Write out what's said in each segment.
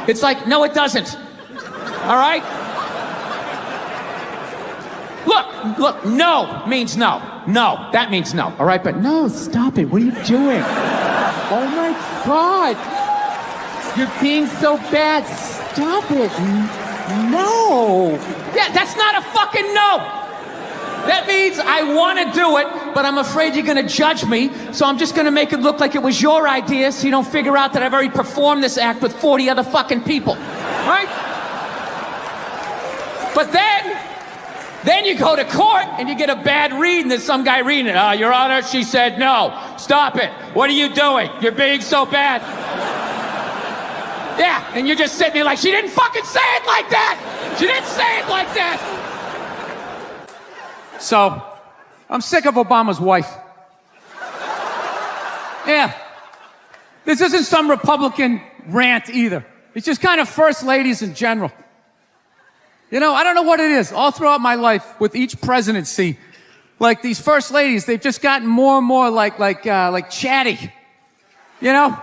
It's like, no, it doesn't. All right? Look, no means no. No, that means no, all right? But no, stop it. What are you doing? Oh my God. You're being so bad. Stop it. No. Yeah, that's not a fucking no. That means I want to do it, but I'm afraid you're going to judge me, so I'm just going to make it look like it was your idea so you don't figure out that I've already performed this act with 40 other fucking people. Right? But then you go to court and you get a bad read and there's some guy reading it. Your Honor, she said no. Stop it. What are you doing? You're being so bad. Yeah, and you're just sitting there like, she didn't fucking say it like that. She didn't say it like that. So, I'm sick of Obama's wife. Yeah. This isn't some Republican rant either. It's just kind of first ladies in general. You know, I don't know what it is. All throughout my life, with each presidency, like these first ladies, they've just gotten more and more like chatty. You know?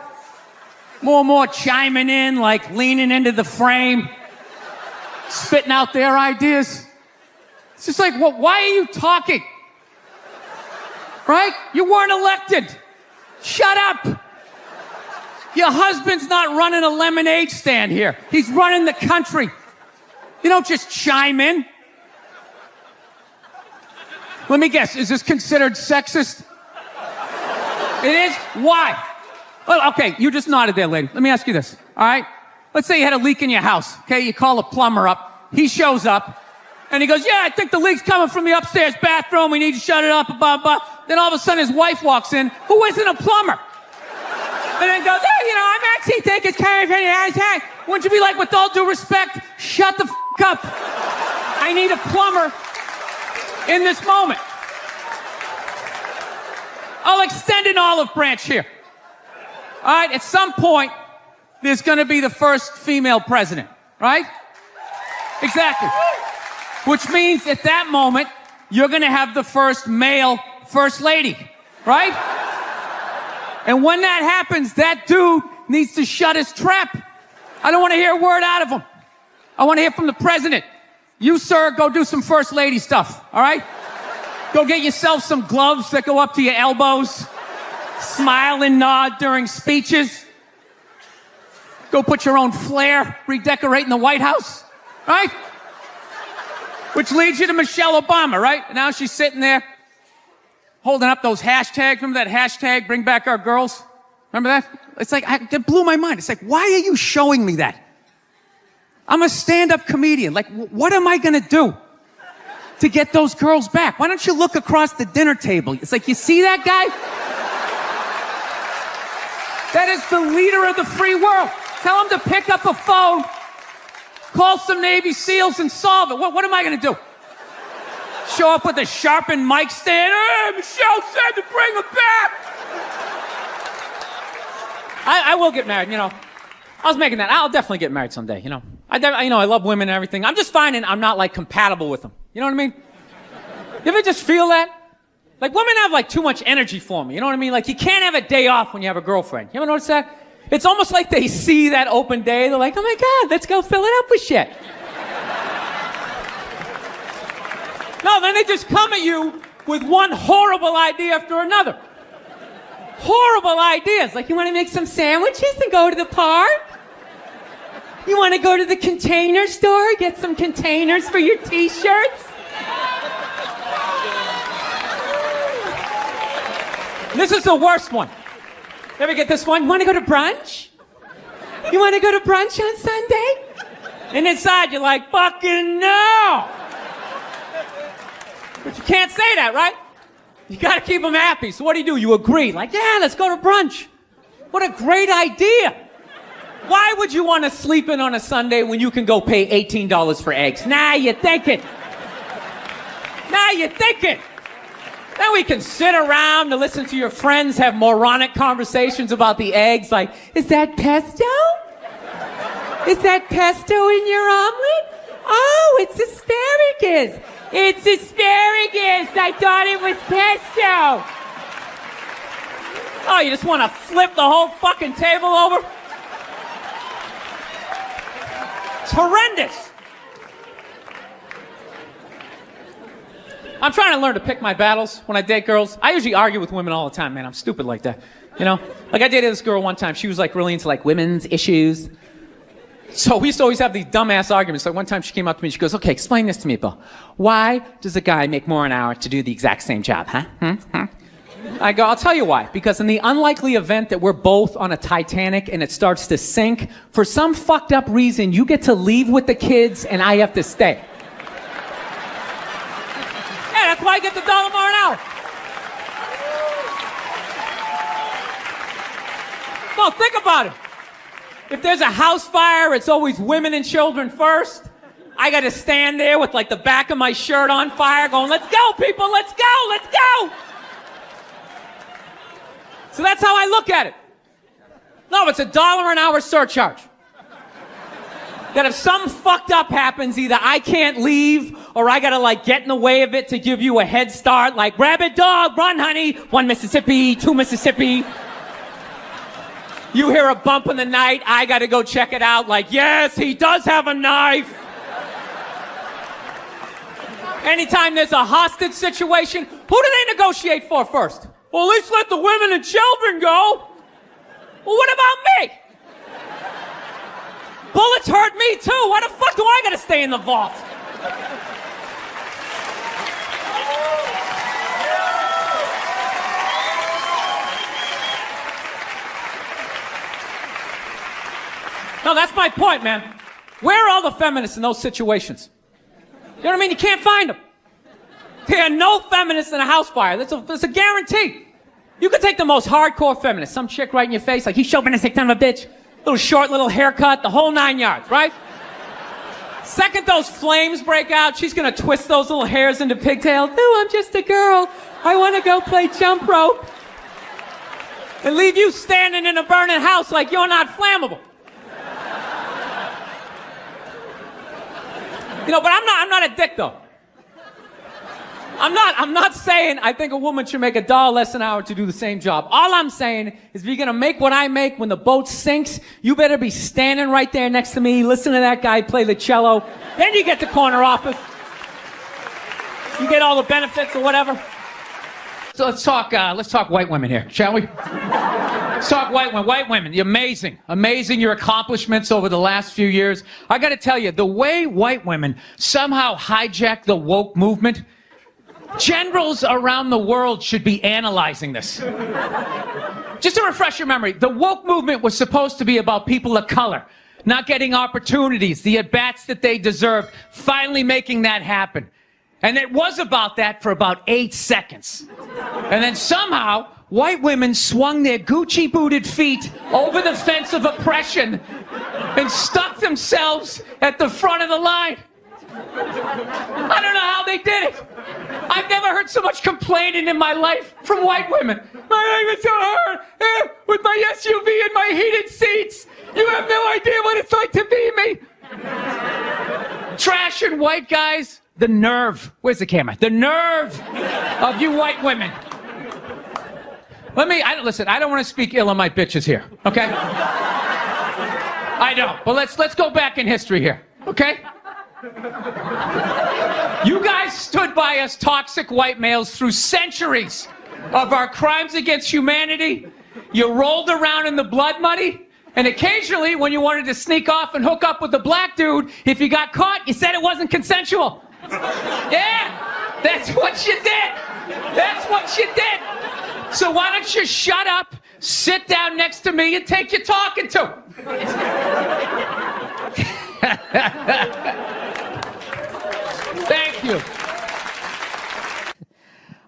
More and more chiming in, like leaning into the frame, spitting out their ideas. It's just like, well, why are you talking? Right? You weren't elected. Shut up. Your husband's not running a lemonade stand here. He's running the country. You don't just chime in. Let me guess, is this considered sexist? It is? Why? Well, okay, you just nodded there, lady. Let me ask you this, all right? Let's say you had a leak in your house, okay? You call a plumber up. He shows up, and he goes, yeah, I think the leak's coming from the upstairs bathroom. We need to shut it up, blah, blah. Then all of a sudden, his wife walks in, who isn't a plumber. And then goes, hey, you know, I'm actually thinking it's kind of... Wouldn't you be like, with all due respect, shut the up. I need a plumber in this moment. I'll extend an olive branch here. All right, at some point, there's going to be the first female president, right? Exactly. Which means at that moment, you're going to have the first male first lady, right? And when that happens, that dude needs to shut his trap. I don't want to hear a word out of him. I want to hear from the president. You, sir, go do some first lady stuff, all right? Go get yourself some gloves that go up to your elbows. Smile and nod during speeches. Go put your own flair redecorating the White House, right? Which leads you to Michelle Obama, right? And now she's sitting there holding up those hashtags. Remember that hashtag, bring back our girls? Remember that? It's like, it blew my mind. It's like, why are you showing me that? I'm a stand-up comedian. Like, what am I going to do to get those girls back? Why don't you look across the dinner table? It's like, you see that guy? That is the leader of the free world. Tell him to pick up a phone, call some Navy SEALs and solve it. What am I going to do? Show up with a sharpened mic stand? Hey, Michelle said to bring him back. I will get married, you know. I was making that. I'll definitely get married someday, you know. I love women and everything. I'm just finding I'm not, like, compatible with them. You know what I mean? You ever just feel that? Like, women have, like, too much energy for me. You know what I mean? Like, you can't have a day off when you have a girlfriend. You ever notice that? It's almost like they see that open day. They're like, oh, my God, let's go fill it up with shit. No, then they just come at you with one horrible idea after another. Horrible ideas. Like, you want to make some sandwiches and go to the park? You want to go to the Container store, get some containers for your t-shirts? This is the worst one. You ever get this one? You want to go to brunch? You want to go to brunch on Sunday? And inside you're like, fucking no! But you can't say that, right? You gotta keep them happy. So what do? You agree. Like, yeah, let's go to brunch. What a great idea. Why would you want to sleep in on a Sunday when you can go pay $18 for eggs? Now you're thinking. Now you're thinking. Then we can sit around and listen to your friends have moronic conversations about the eggs. Like, is that pesto? Is that pesto in your omelet? Oh, it's asparagus. It's asparagus. I thought it was pesto. Oh, you just want to flip the whole fucking table over? It's horrendous. I'm trying to learn to pick my battles when I date girls. I usually argue with women all the time, man. I'm stupid like that. You know? Like, I dated this girl one time. She was, like, really into, like, women's issues. So we used to always have these dumbass arguments. Like, one time she came up to me, she goes, okay, explain this to me, Bill. Why does a guy make more an hour to do the exact same job, huh? I go, I'll tell you why. Because in the unlikely event that we're both on a Titanic and it starts to sink, for some fucked up reason, you get to leave with the kids and I have to stay. Yeah, that's why I get the $1 more an hour. Well, think about it. If there's a house fire, it's always women and children first. I got to stand there with, like, the back of my shirt on fire going, let's go, people, let's go, let's go. So that's how I look at it. No, it's $1 an hour surcharge. That if something fucked up happens, either I can't leave or I gotta, like, get in the way of it to give you a head start, like, rabbit dog, run, honey, 1 Mississippi, 2 Mississippi. You hear a bump in the night, I gotta go check it out, like, yes, he does have a knife. Anytime there's a hostage situation, who do they negotiate for first? Well, at least let the women and children go. Well, what about me? Bullets hurt me too. Why the fuck do I gotta stay in the vault? No, that's my point, man. Where are all the feminists in those situations? You know what I mean? You can't find them. There are no feminists in a house fire. That's a guarantee. You could take the most hardcore feminist, some chick right in your face, like, you chauvinistic son of a bitch, little short, little haircut, the whole 9 yards, right? Second those flames break out, she's gonna twist those little hairs into pigtails. No, I'm just a girl. I want to go play jump rope. And leave you standing in a burning house like you're not flammable. You know, but I'm not a dick, though. I'm not saying I think a woman should make $1 less an hour to do the same job. All I'm saying is if you're gonna make what I make when the boat sinks, you better be standing right there next to me, listen to that guy play the cello. Then you get the corner office. You get all the benefits or whatever. So let's talk white women here, shall we? Let's talk white women. White women, you're amazing your accomplishments over the last few years. I gotta tell you, the way white women somehow hijacked the woke movement, generals around the world should be analyzing this. Just to refresh your memory, the woke movement was supposed to be about people of color, not getting opportunities, the at-bats that they deserved, finally making that happen. And it was about that for about 8 seconds. And then somehow, white women swung their Gucci-booted feet over the fence of oppression and stuck themselves at the front of the line. I don't know how they did it. I've never heard so much complaining in my life from white women. My life is so hard with my SUV and my heated seats. You have no idea what it's like to be me. Trash and white guys, the nerve. Where's the camera? The nerve of you white women. Listen, I don't want to speak ill of my bitches here, okay? I don't. But let's go back in history here, okay? You guys stood by us toxic white males through centuries of our crimes against humanity. You rolled around in the blood money, and occasionally when you wanted to sneak off and hook up with a black dude, if you got caught, you said it wasn't consensual. Yeah, that's what you did. That's what you did. So why don't you shut up, sit down next to me, and take your talking to. Thank you.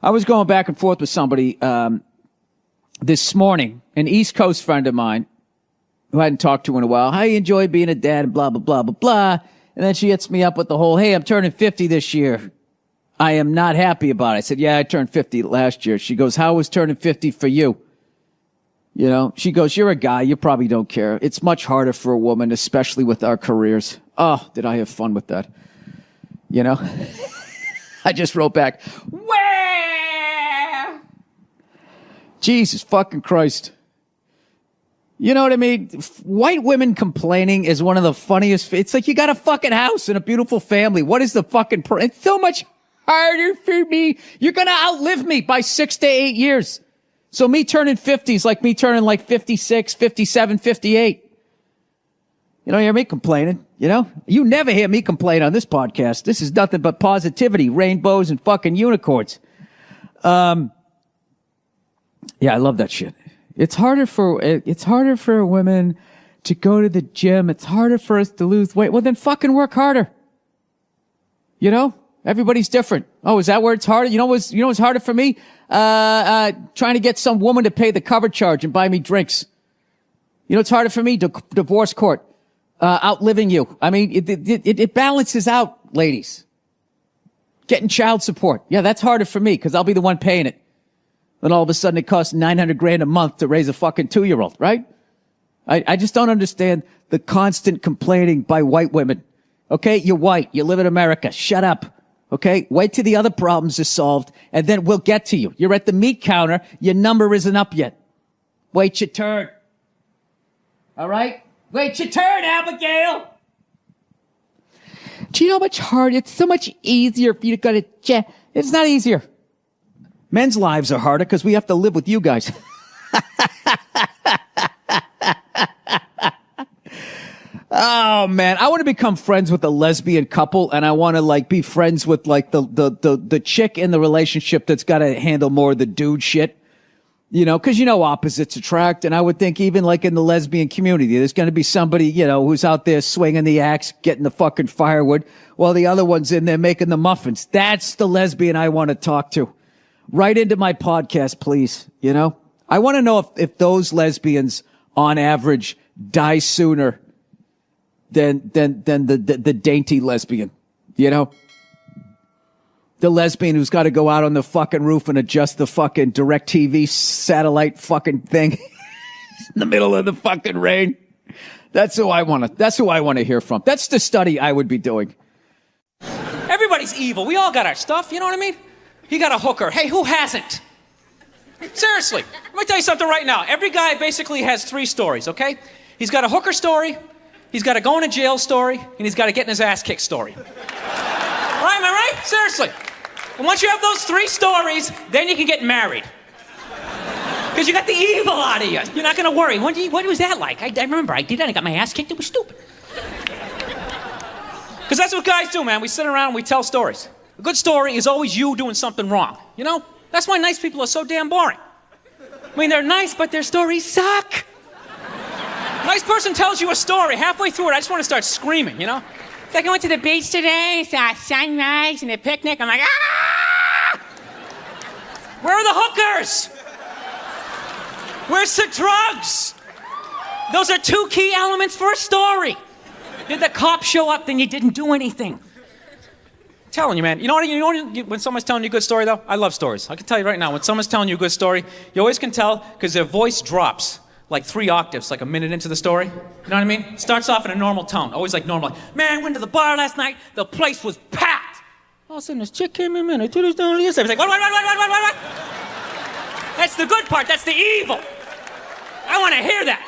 I was going back and forth with somebody this morning, an East Coast friend of mine who I hadn't talked to in a while. How you enjoy being a dad and blah, blah, blah, blah, blah. And then she hits me up with the whole, hey, I'm turning 50 this year. I am not happy about it. I said, yeah, I turned 50 last year. She goes, how was turning 50 for you? You know, she goes, you're a guy. You probably don't care. It's much harder for a woman, especially with our careers. Oh, did I have fun with that? You know? I just wrote back, where? Jesus fucking Christ. You know what I mean? White women complaining is one of the funniest. It's like you got a fucking house and a beautiful family. What is the fucking it's so much harder for me. You're going to outlive me by 6 to 8 years. So me turning 50 is like me turning like 56, 57, 58. You don't hear me complaining, you know? You never hear me complain on this podcast. This is nothing but positivity, rainbows, and fucking unicorns. Yeah, I love that shit. It's harder for women to go to the gym. It's harder for us to lose weight. Well, then fucking work harder. You know? Everybody's different. Oh, is that where it's harder? You know what's harder for me? Trying to get some woman to pay the cover charge and buy me drinks. You know, it's harder for me, divorce court, outliving you. I mean, it balances out, ladies. Getting child support. Yeah, that's harder for me because I'll be the one paying it. Then all of a sudden it costs $900,000 a month to raise a fucking 2-year-old, right? I just don't understand the constant complaining by white women. Okay, you're white. You live in America. Shut up. Okay, wait till the other problems are solved, and then we'll get to you. You're at the meat counter. Your number isn't up yet. Wait your turn. All right? Wait your turn, Abigail. Do you know how much harder? It's so much easier for you to go to jail. It's not easier. Men's lives are harder because we have to live with you guys. Oh man, I want to become friends with a lesbian couple, and I want to like be friends with like the chick in the relationship that's got to handle more of the dude shit. You know, because you know opposites attract, and I would think even like in the lesbian community, there's going to be somebody, you know, who's out there swinging the axe, getting the fucking firewood, while the other one's in there making the muffins. That's the lesbian I want to talk to. Right into my podcast, please. You know, I want to know if those lesbians, on average, die sooner than the dainty lesbian. You know, the lesbian who's got to go out on the fucking roof and adjust the fucking DirecTV satellite fucking thing in the middle of the fucking rain. That's who I want to hear from. That's the study I would be doing. Everybody's evil. We all got our stuff. You know what I mean? He got a hooker. Hey, who hasn't? Seriously. Let me tell you something right now. Every guy basically has 3 stories, okay? He's got a hooker story, he's got a going to jail story, and he's got a getting his ass kicked story. Right, am I right? Seriously. And once you have those 3 stories, then you can get married. Because you got the evil out of you. You're not going to worry. What was that like? I remember I did that. I got my ass kicked. It was stupid. Because that's what guys do, man. We sit around and we tell stories. A good story is always you doing something wrong. You know? That's why nice people are so damn boring. I mean, they're nice, but their stories suck. Nice person tells you a story. Halfway through it, I just want to start screaming, you know? It's like I went to the beach today, saw sunrise and a picnic. I'm like, ah! Where are the hookers? Where's the drugs? Those are 2 key elements for a story. Did the cops show up, then you didn't do anything. I'm telling you, man. You know what, when someone's telling you a good story, though? I love stories. I can tell you right now, when someone's telling you a good story, you always can tell because their voice drops like 3 octaves, like a minute into the story. You know what I mean? Starts off in a normal tone, always like normal. Like, man, went to the bar last night, the place was packed. All of a sudden, this chick came in, man, I did this down the inside. It's like, what? That's the good part, that's the evil. I want to hear that.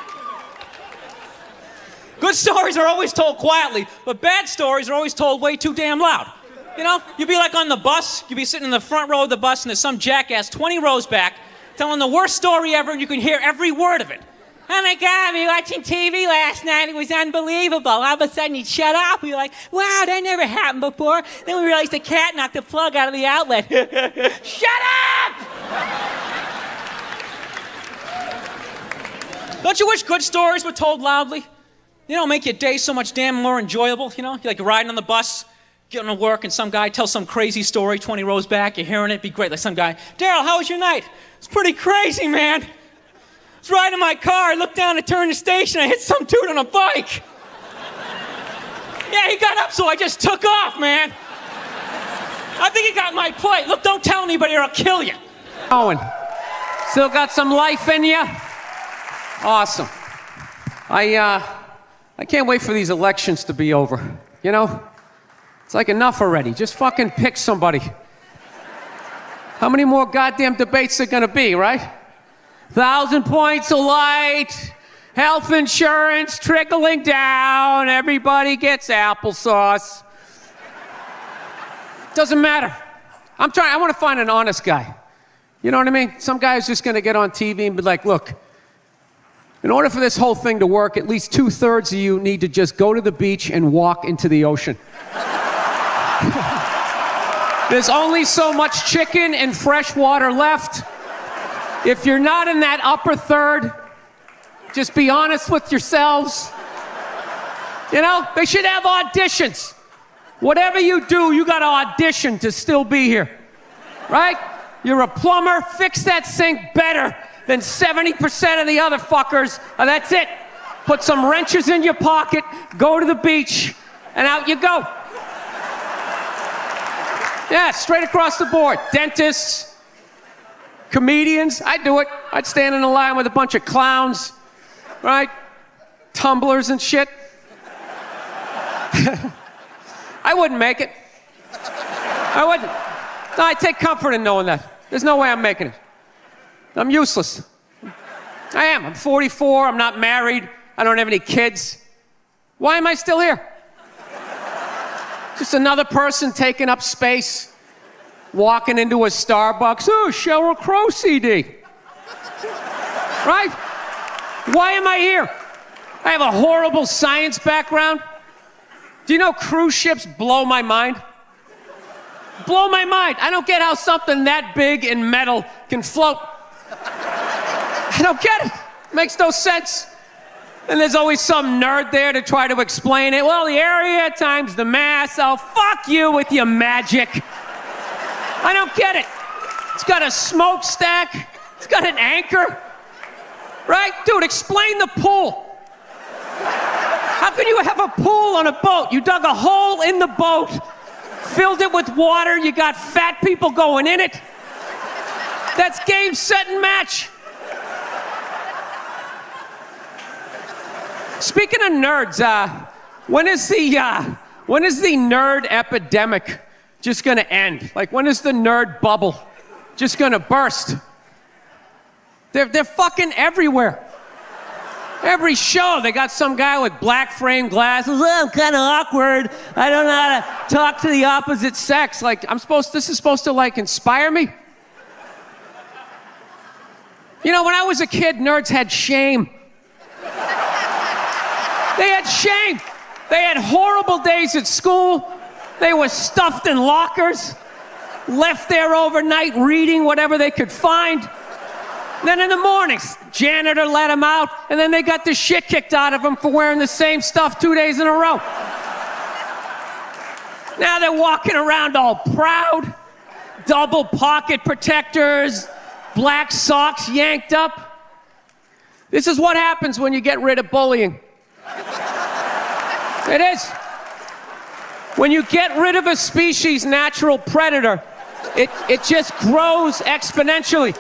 Good stories are always told quietly, but bad stories are always told way too damn loud. You know, you'd be like on the bus, you'd be sitting in the front row of the bus, and there's some jackass 20 rows back telling the worst story ever, and you can hear every word of it. Oh my God, we were watching TV last night, it was unbelievable. All of a sudden he'd shut up, we were like, wow, that never happened before. Then we realized the cat knocked the plug out of the outlet. Shut up! Don't you wish good stories were told loudly? You know, make your day so much damn more enjoyable, you know? You're like riding on the bus, getting to work, and some guy tells some crazy story 20 rows back, you're hearing it, be great. Like some guy, Daryl, how was your night? It's pretty crazy, man. I was riding in my car, I looked down to turn the station, I hit some dude on a bike. Yeah, he got up, so I just took off, man. I think he got my plate. Look, don't tell anybody or I'll kill you. Owen, still got some life in you? Awesome. I can't wait for these elections to be over, you know? It's like enough already. Just fucking pick somebody. How many more goddamn debates are gonna be, right? 1,000 points of light, Health insurance trickling down. Everybody gets applesauce. Doesn't matter. I want to find an honest guy. You know what I mean? Some guy who's just going to get on TV and be like, look, in order for this whole thing to work, at least 2/3 of you need to just go to the beach and walk into the ocean. There's only so much chicken and fresh water left. If you're not in that upper third, just be honest with yourselves. You know, they should have auditions. Whatever you do, you got to audition to still be here. Right? You're a plumber, fix that sink better than 70% of the other fuckers. That's it. Put some wrenches in your pocket, go to the beach, and out you go. Yeah, straight across the board. Dentists, comedians, I'd do it. I'd stand in a line with a bunch of clowns, right? Tumblers and shit. I wouldn't make it. I wouldn't. No, I take comfort in knowing that. There's no way I'm making it. I'm useless. I am. I'm 44. I'm not married. I don't have any kids. Why am I still here? Just another person taking up space, walking into a Starbucks. Oh, Sheryl Crow CD. Right? Why am I here? I have a horrible science background. Do you know cruise ships blow my mind? Blow my mind. I don't get how something that big and metal can float. I don't get it. Makes no sense. And there's always some nerd there to try to explain it. Well, the area times the mass. Oh, fuck you with your magic. I don't get it. It's got a smokestack. It's got an anchor. Right? Dude, explain the pool. How can you have a pool on a boat? You dug a hole in the boat, filled it with water, you got fat people going in it. That's game, set, and match. Speaking of nerds, when is the nerd epidemic just gonna end? Like, when is the nerd bubble just gonna burst? They're fucking everywhere. Every show, they got some guy with black frame glasses. Oh, I'm kind of awkward. I don't know how to talk to the opposite sex. Like, this is supposed to, like, inspire me? You know, when I was a kid, nerds had shame. They had shame. They had horrible days at school. They were stuffed in lockers, left there overnight reading whatever they could find. Then in the mornings, janitor let them out, and then they got the shit kicked out of them for wearing the same stuff 2 days in a row. Now they're walking around all proud, double pocket protectors, black socks yanked up. This is what happens when you get rid of bullying. It is. When you get rid of a species' natural predator, it just grows exponentially.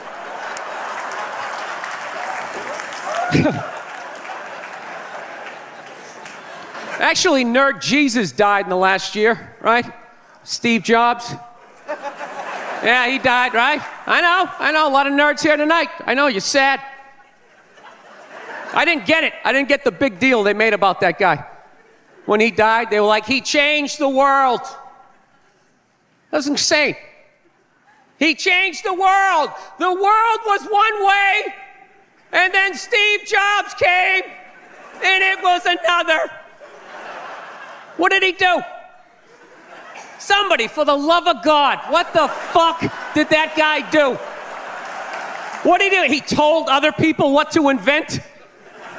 Actually, Nerd Jesus died in the last year, right? Steve Jobs. Yeah, he died, right? I know, a lot of nerds here tonight. I know, you're sad. I didn't get it. I didn't get the big deal they made about that guy. When he died, they were like, he changed the world. That was insane. He changed the world. The world was one way, and then Steve Jobs came, and it was another. What did he do? Somebody, for the love of God, what the fuck did that guy do? What did he do? He told other people what to invent?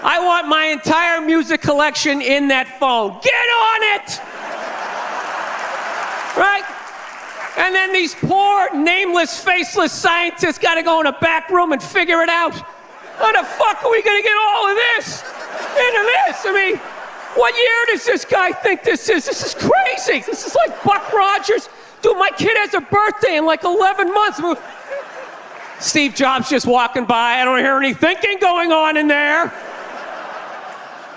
I want my entire music collection in that phone. Get on it! Right? And then these poor, nameless, faceless scientists got to go in a back room and figure it out. How the fuck are we going to get all of this into this? I mean, what year does this guy think this is? This is crazy. This is like Buck Rogers. Dude, my kid has a birthday in like 11 months. Steve Jobs just walking by. I don't hear any thinking going on in there.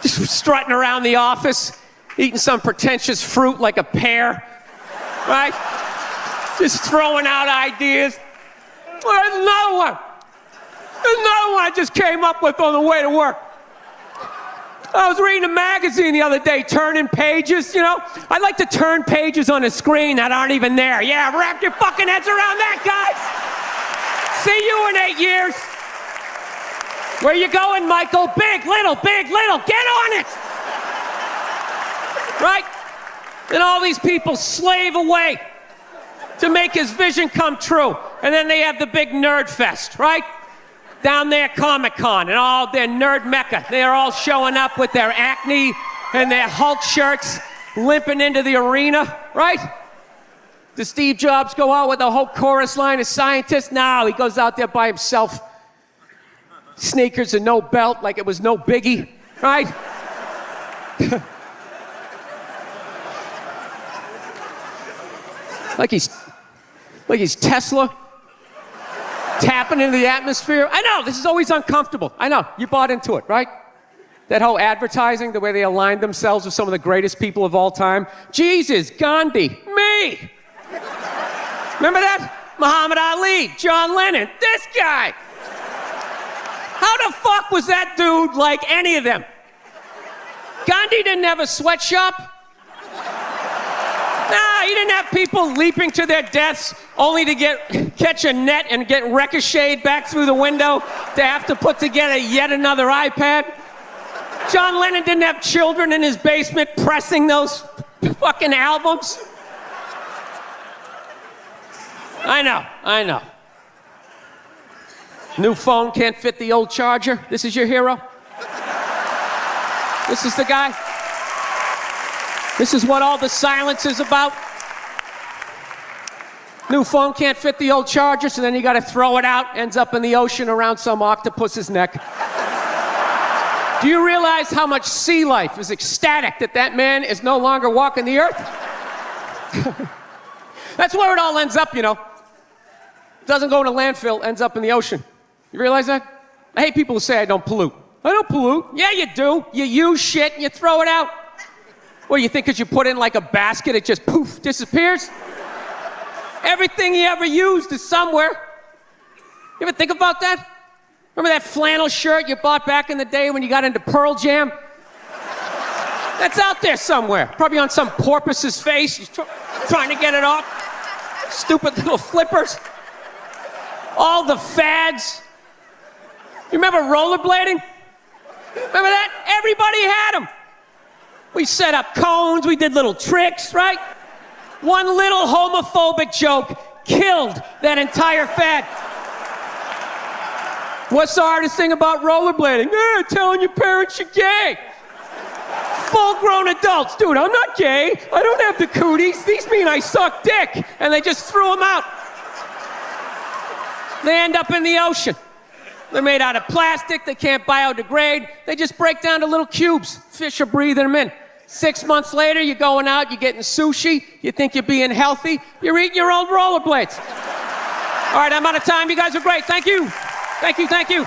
Just strutting around the office, eating some pretentious fruit like a pear, right? Just throwing out ideas. There's another one. There's another one I just came up with on the way to work. I was reading a magazine the other day, turning pages, you know? I like to turn pages on a screen that aren't even there. Yeah, wrap your fucking heads around that, guys. See you in 8 years. Where you going, Michael? Big, little, get on it. Right? And all these people slave away to make his vision come true. And then they have the big nerd fest, right? Down there, Comic-Con, and all their nerd mecca. They're all showing up with their Acne and their Hulk shirts, limping into the arena, right? Does Steve Jobs go out with a whole chorus line of scientists? No, he goes out there by himself. Sneakers and no belt, like it was no biggie, right? like he's Tesla. Tapping into the atmosphere. I know, this is always uncomfortable. I know, you bought into it, right? That whole advertising, the way they aligned themselves with some of the greatest people of all time. Jesus, Gandhi, me. Remember that? Muhammad Ali, John Lennon, this guy. How the fuck was that dude like any of them? Gandhi didn't have a sweatshop. Nah, he didn't have people leaping to their deaths only to catch a net and get ricocheted back through the window to have to put together yet another iPad. John Lennon didn't have children in his basement pressing those fucking albums. I know. New phone can't fit the old charger. This is your hero? This is the guy? This is what all the silence is about? New phone can't fit the old charger, so then you gotta throw it out, ends up in the ocean around some octopus's neck. Do you realize how much sea life is ecstatic that man is no longer walking the earth? That's where it all ends up, you know. It doesn't go in a landfill, ends up in the ocean. You realize that? I hate people who say I don't pollute. I don't pollute. Yeah, you do. You use shit and you throw it out. Well, you think because you put it in like a basket, it just poof, disappears? Everything you ever used is somewhere. You ever think about that? Remember that flannel shirt you bought back in the day when you got into Pearl Jam? That's out there somewhere. Probably on some porpoise's face. He's trying to get it off. Stupid little flippers. All the fads. You remember rollerblading? Remember that? Everybody had them. We set up cones, we did little tricks, right? One little homophobic joke killed that entire fad. What's the hardest thing about rollerblading? Telling your parents you're gay. Full-grown adults. Dude, I'm not gay. I don't have the cooties. These mean I suck dick. And they just threw them out. They end up in the ocean. They're made out of plastic. They can't biodegrade. They just break down to little cubes. Fish are breathing them in. 6 months later, you're going out, you're getting sushi. You think you're being healthy. You're eating your old rollerblades. All right, I'm out of time. You guys are great. Thank you. Thank you.